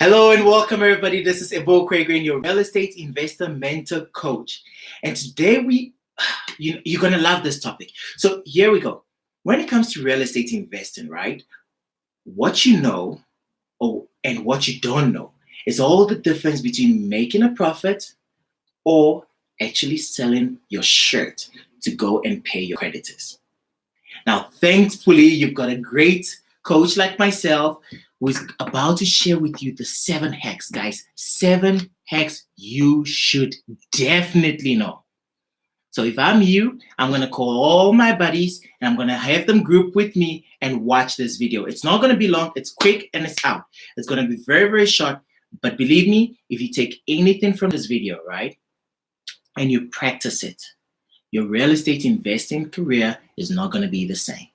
Hello and welcome everybody. This is Ebo Quagreen, your real estate investor mentor coach. And today you're going to love this topic. So here we go. When it comes to real estate investing, right? What you know and what you don't know is all the difference between making a profit or actually selling your shirt to go and pay your creditors. Now, thankfully, you've got a great coach like myself who's about to share with you the 7 hacks, guys. 7 hacks you should definitely know. So if I'm you, I'm going to call all my buddies and I'm going to have them group with me and watch this video. It's not going to be long. It's quick and it's out. It's going to be very, very short. But believe me, if you take anything from this video, right, and you practice it, your real estate investing career is not going to be the same.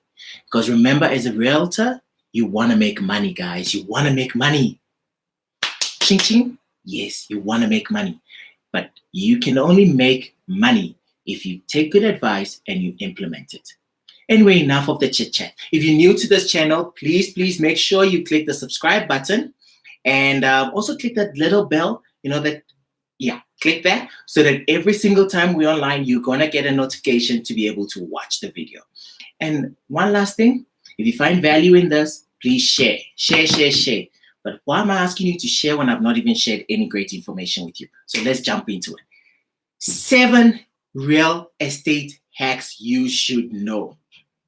Because remember, as a realtor, you want to make money, guys. You want to make money. Ching ching. Yes, you want to make money. But you can only make money if you take good advice and you implement it. Anyway, enough of the chit chat. If you're new to this channel, please make sure you click the subscribe button and also click that little bell, click that so that every single time we're online, you're going to get a notification to be able to watch the video. And one last thing, if you find value in this, please share. But why am I asking you to share when I've not even shared any great information with you? So let's jump into it. 7 real estate hacks you should know.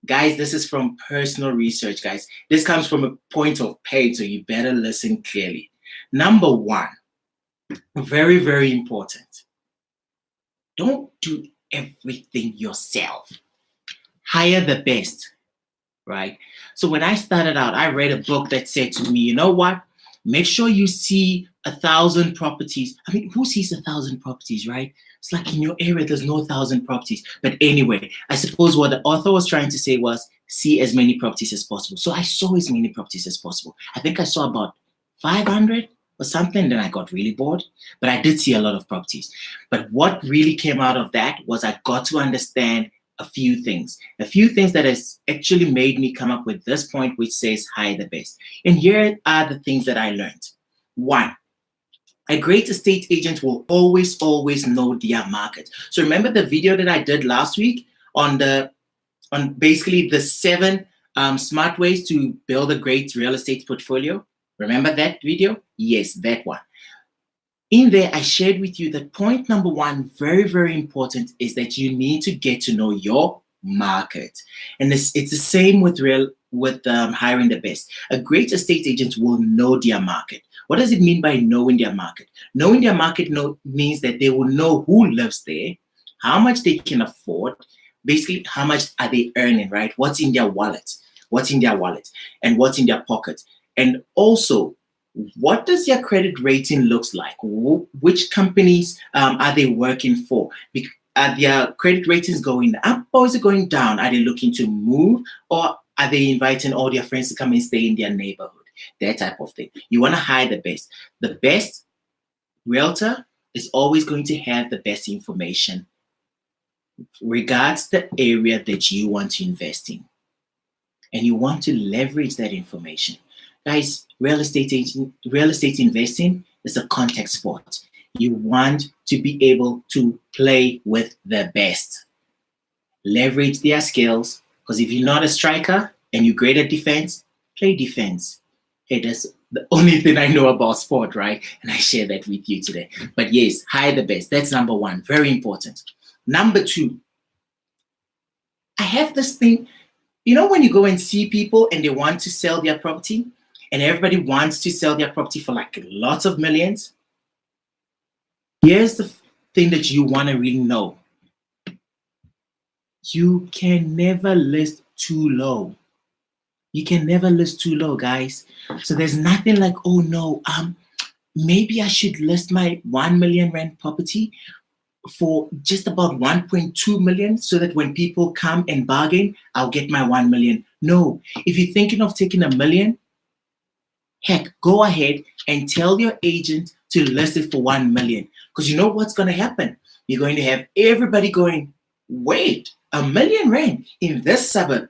Guys, this is from personal research, guys. This comes from a point of pain, so you better listen clearly. Number 1, very, very important. Don't do everything yourself. Hire the best, right? So when I started out, I read a book that said to me, you know what? Make sure you see 1,000 properties. I mean, who sees 1,000 properties, right? It's like in your area, there's no 1,000 properties. But anyway, I suppose what the author was trying to say was see as many properties as possible. So I saw as many properties as possible. I think I saw about 500 or something. Then I got really bored. But I did see a lot of properties. But what really came out of that was I got to understand a few things that has actually made me come up with this point, which says hire the best. And here are the things that I learned. 1, a great estate agent will always know their market. So remember the video that I did last week on basically the 7 smart ways to build a great real estate portfolio? Remember that video? Yes, that one. In there, I shared with you that point number 1, very, very important, is that you need to get to know your market. And it's the same with hiring the best. A great estate agent will know their market. What does it mean by knowing their market? Knowing their market means that they will know who lives there, how much they can afford, basically how much are they earning, right? What's in their wallet, and what's in their pocket. And also, what does their credit rating looks like? Which companies are they working for? Are their credit ratings going up or is it going down? Are they looking to move or are they inviting all their friends to come and stay in their neighborhood? That type of thing. You want to hire the best. The best realtor is always going to have the best information regards the area that you want to invest in. And you want to leverage that information. Guys, real estate investing is a contact sport. You want to be able to play with the best. Leverage their skills, because if you're not a striker and you're great at defense, play defense. Hey, that's the only thing I know about sport, right? And I share that with you today. But yes, hire the best. That's number 1, very important. Number 2, I have this thing, when you go and see people and they want to sell their property, and everybody wants to sell their property for like lots of millions. Here's the thing that you want to really know. You can never list too low. You can never list too low, guys. So there's nothing like, oh no, maybe I should list my 1 million rand property for just about 1.2 million so that when people come and bargain, I'll get my 1 million. No, if you're thinking of taking $1 million, heck, go ahead and tell your agent to list it for 1 million. Because you know what's going to happen? You're going to have everybody going, wait, $1 million rand in this suburb.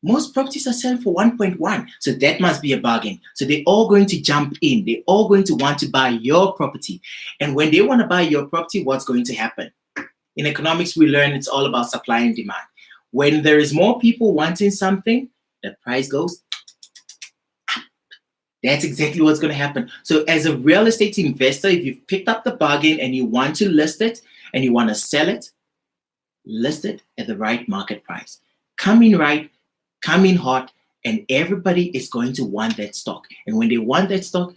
Most properties are selling for 1.1. So that must be a bargain. So they're all going to jump in. They're all going to want to buy your property. And when they want to buy your property, what's going to happen? In economics, we learn it's all about supply and demand. When there is more people wanting something, the price goes up. That's exactly what's going to happen. So as a real estate investor, if you've picked up the bargain and you want to list it and you want to sell it, list it at the right market price. Come in right, come in hot, and everybody is going to want that stock. And when they want that stock,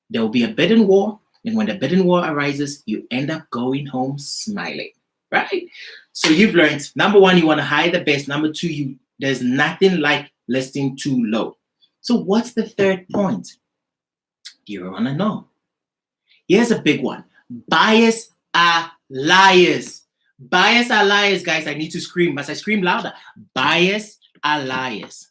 there will be a bidding war. And when the bidding war arises, you end up going home smiling, right? So you've learned, number one, you want to hire the best. Number two, there's nothing like listing too low. So what's the third point? You want to know. Here's a big one. Buyers are liars. Buyers are liars, guys. I need to scream. Must I scream louder? Buyers are liars,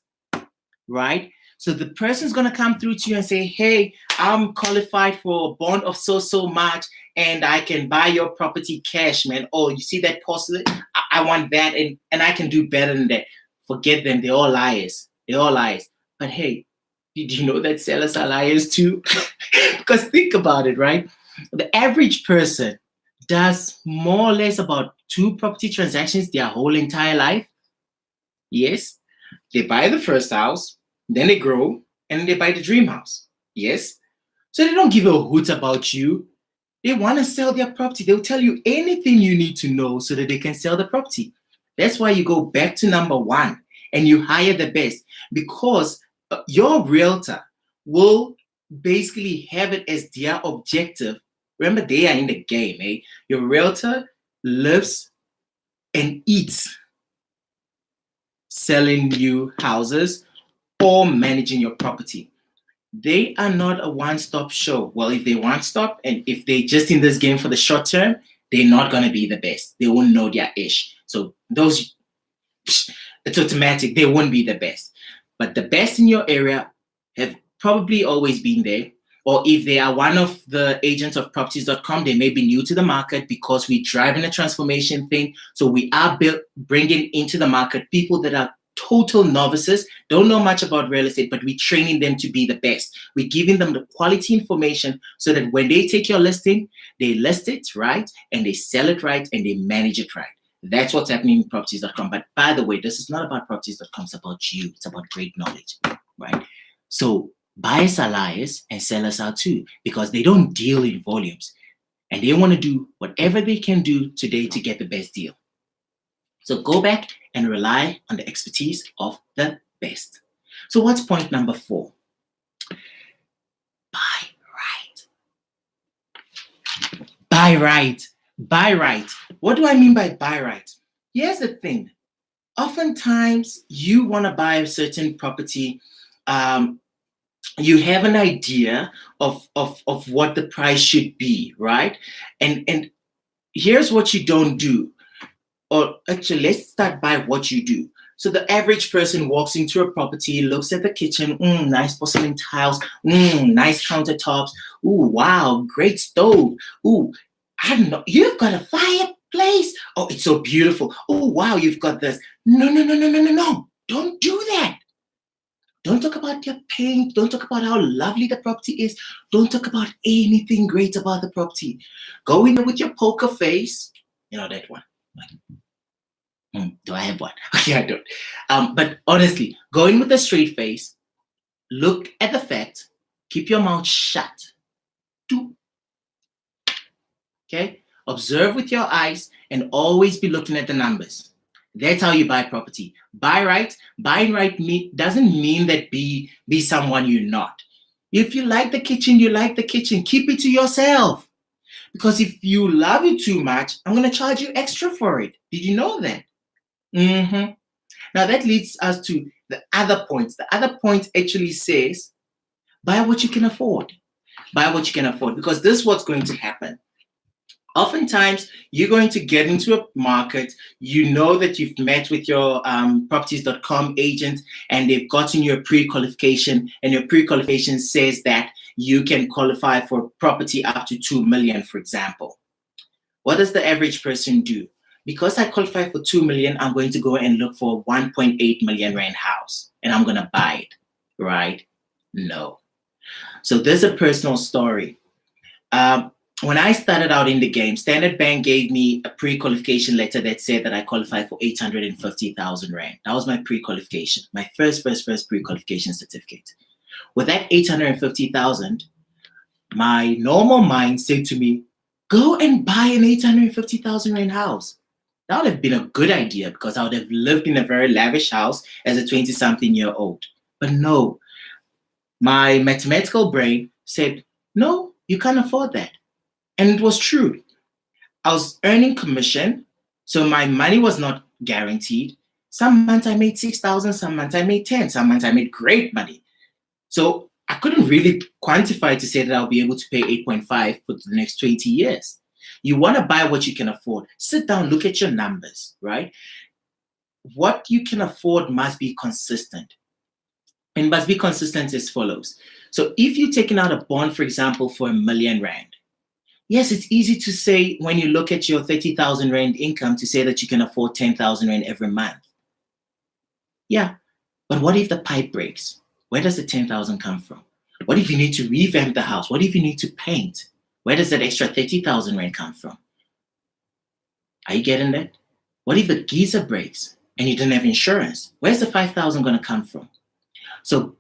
right? So the person's going to come through to you and say, hey, I'm qualified for a bond of so much and I can buy your property cash, man. Oh, you see that porcelain? I want that and I can do better than that. Forget them. They're all liars. They're all liars. But hey, did you know that sellers are liars too? Because think about it, right? The average person does more or less about 2 property transactions their whole entire life. Yes. They buy the first house, then they grow, and then they buy the dream house. Yes. So they don't give a hoot about you. They want to sell their property. They'll tell you anything you need to know so that they can sell the property. That's why you go back to number one and you hire the best, because your realtor will basically have it as their objective. Remember, they are in the game, eh? Your realtor lives and eats selling you houses or managing your property. They are not a one-stop show. Well, if they one-stop and if they just in this game for the short term, they're not going to be the best. They won't know their ish. So those, it's automatic. They won't be the best. But the best in your area have probably always been there. Or if they are one of the agents of properties.com, they may be new to the market because we're driving a transformation thing. So we are bringing into the market people that are total novices, don't know much about real estate, but we're training them to be the best. We're giving them the quality information so that when they take your listing, they list it right, and they sell it right, and they manage it right. That's what's happening in properties.com. But by the way, this is not about properties.com. It's about you. It's about great knowledge, right? So buyers are liars and sellers are too, because they don't deal in volumes and they want to do whatever they can do today to get the best deal. So go back and rely on the expertise of the best. So what's point number 4? Buy right. Buy right. Buy right. What do I mean by buy right? Here's the thing. Oftentimes you want to buy a certain property. You have an idea of what the price should be, right? And here's what you don't do. Or actually, let's start by what you do. So the average person walks into a property, looks at the kitchen, nice porcelain tiles, nice countertops, wow, great stove, I don't know, you've got a fireplace, oh, it's so beautiful, oh, wow, you've got this. No, don't do that. Don't talk about your paint. Don't talk about how lovely the property is. Don't talk about anything great about the property. Go in there with your poker face. You know that one. Do I have one? Okay, I don't. But honestly, go in with a straight face. Look at the fact. Keep your mouth shut. Okay? Observe with your eyes and always be looking at the numbers. That's how you buy property. Buy right. Buying right doesn't mean that be someone you're not. If you like the kitchen, you like the kitchen. Keep it to yourself. Because if you love it too much, I'm going to charge you extra for it. Did you know that? Now that leads us to the other points. The other point actually says, buy what you can afford. Buy what you can afford. Because this is what's going to happen. Oftentimes, you're going to get into a market, you know that you've met with your properties.com agent and they've gotten your pre-qualification, and your pre-qualification says that you can qualify for property up to 2 million, for example. What does the average person do? because I qualify for 2 million, I'm going to go and look for a 1.8 million rand house and I'm going to buy it, right? No. So there's a personal story. When I started out in the game, Standard Bank gave me a pre-qualification letter that said that I qualified for 850,000 Rand. That was my pre-qualification, my first pre-qualification certificate. With that 850,000, my normal mind said to me, go and buy an 850,000 Rand house. That would have been a good idea because I would have lived in a very lavish house as a 20-something year old. But no, my mathematical brain said, no, you can't afford that. And it was true. I was earning commission, so my money was not guaranteed. Some months I made 6,000, some months I made 10, some months I made great money. So I couldn't really quantify to say that I'll be able to pay 8.5 for the next 20 years. You want to buy what you can afford. Sit down, look at your numbers, right? What you can afford must be consistent. And must be consistent as follows. So if you're taking out a bond, for example, for R1 million, yes, it's easy to say when you look at your 30,000 Rand income to say that you can afford 10,000 Rand every month. Yeah, but what if the pipe breaks? Where does the 10,000 come from? What if you need to revamp the house? What if you need to paint? Where does that extra 30,000 Rand come from? Are you getting that? What if the geyser breaks and you don't have insurance? Where's the 5,000 going to come from? So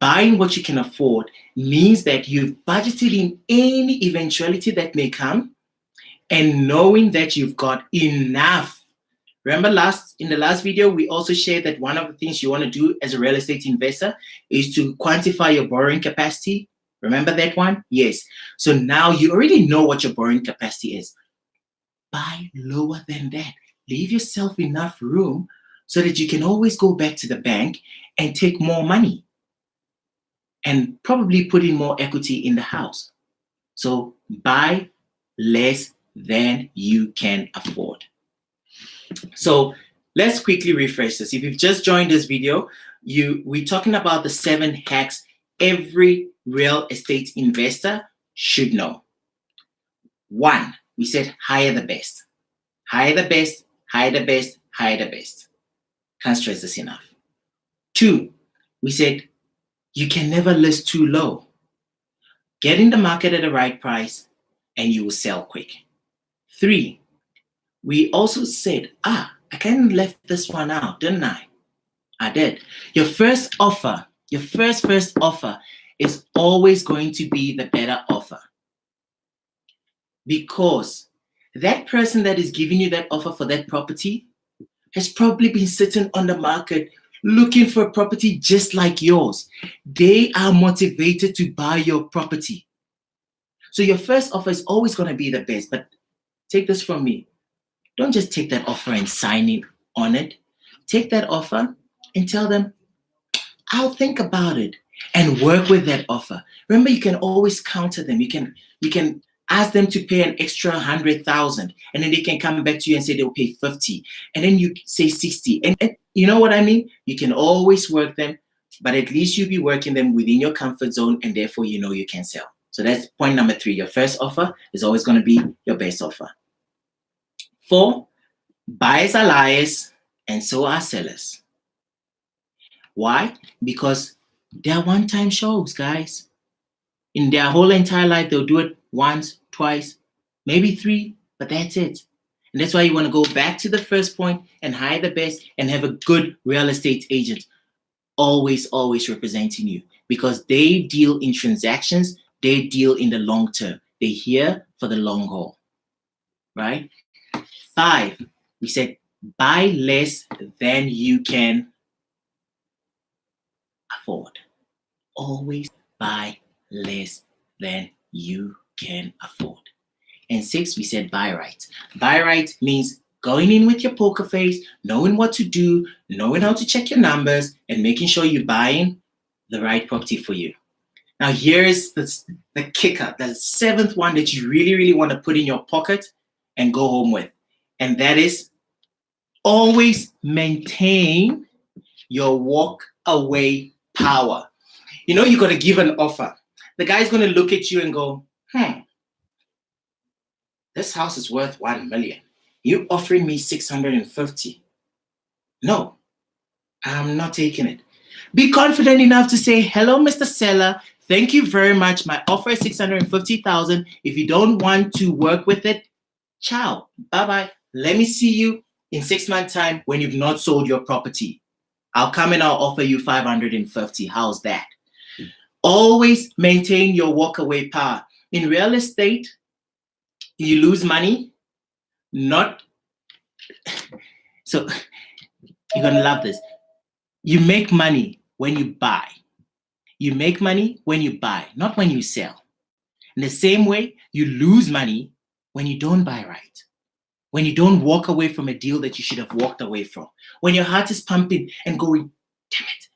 buying what you can afford means that you've budgeted in any eventuality that may come and knowing that you've got enough. Remember in the last video, we also shared that one of the things you want to do as a real estate investor is to quantify your borrowing capacity. Remember that one? Yes. So now you already know what your borrowing capacity is. Buy lower than that. Leave yourself enough room so that you can always go back to the bank and take more money and probably put in more equity in the house. So buy less than you can afford. So let's quickly refresh this. If you've just joined this video, we're talking about the 7 hacks every real estate investor should know. 1, we said hire the best. Hire the best, hire the best, hire the best. Can't stress this enough. 2, we said you can never list too low. Get in the market at the right price and you will sell quick. 3, we also said, I kind of left this one out, didn't I? I did. Your first offer, your first offer is always going to be the better offer. Because that person that is giving you that offer for that property has probably been sitting on the market looking for a property just like yours. They are motivated to buy your property. So your first offer is always going to be the best. But take this from me. Don't just take that offer and sign in on it. Take that offer and tell them, I'll think about it, and work with that offer. Remember, you can always counter them. You can ask them to pay an extra 100,000, and then they can come back to you and say they'll pay 50, and then you say 60. And you know what I mean? You can always work them, but at least you'll be working them within your comfort zone, and therefore you know you can sell. So that's point number 3. Your first offer is always going to be your best offer. 4, buyers are liars and so are sellers. Why? Because they're one-time shows, guys. In their whole entire life, they'll do it once, twice, maybe 3, but that's it. And that's why you want to go back to the first point and hire the best and have a good real estate agent always representing you, because they deal in transactions, they deal in the long term. They're here for the long haul, right? 5, we said buy less than you can afford. Always buy less than you can afford. And 6, we said buy right. Buy right means going in with your poker face, knowing what to do, knowing how to check your numbers, and making sure you're buying the right property for you. Now here's the kicker, the 7th one that you really want to put in your pocket and go home with. And that is always maintain your walk away power. You know, you're going to give an offer. The guy's going to look at you and go, this house is worth 1 million. You're offering me 650. No, I'm not taking it. Be confident enough to say, hello, Mr. Seller. Thank you very much. My offer is 650,000. If you don't want to work with it, ciao. Bye-bye. Let me see you in 6 months' time when you've not sold your property. I'll come and I'll offer you 550. How's that? Always maintain your walkaway power. In real estate, you lose money, so you're going to love this. You make money when you buy. You make money when you buy, not when you sell. In the same way, you lose money when you don't buy right. When you don't walk away from a deal that you should have walked away from. When your heart is pumping and going, damn it,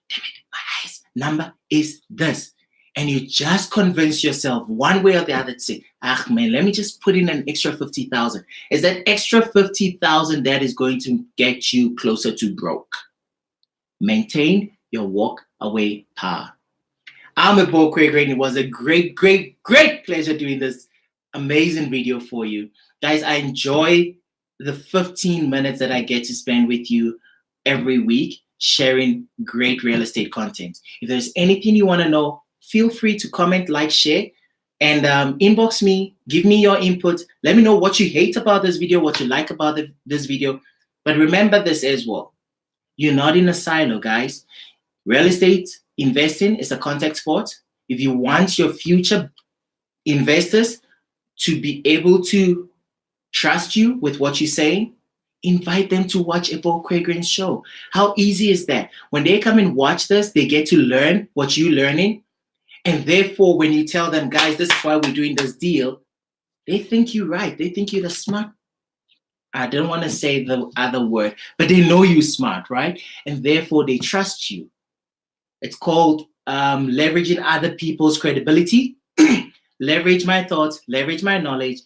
my highest number is this. And you just convince yourself one way or the other to say, man, let me just put in an extra 50,000. Is that extra 50,000 that is going to get you closer to broke? Maintain your walk away power. I'm Ebo Craig, and it was a great pleasure doing this amazing video for you. Guys, I enjoy the 15 minutes that I get to spend with you every week sharing great real estate content. If there's anything you want to know, feel free to comment, like, share, and inbox me. Give me your input. Let me know what you hate about this video, what you like about this video. But remember this as well. You're not in a silo, guys. Real estate investing is a contact sport. If you want your future investors to be able to trust you with what you're saying, invite them to watch Ebo Craig's show. How easy is that? When they come and watch this, they get to learn what you're learning. And therefore, when you tell them, guys, this is why we're doing this deal, they think you're right. They think you're the smart. I don't want to say the other word, but they know you're smart, right? And therefore, they trust you. It's called leveraging other people's credibility. Leverage my thoughts, leverage my knowledge,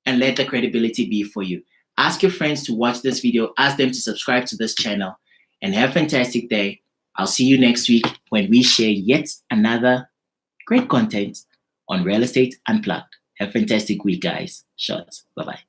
and let the credibility be for you. Ask your friends to watch this video. Ask them to subscribe to this channel. And have a fantastic day. I'll see you next week when we share yet another great content on Real Estate Unplugged. Have a fantastic week, guys. Shots. Bye-bye.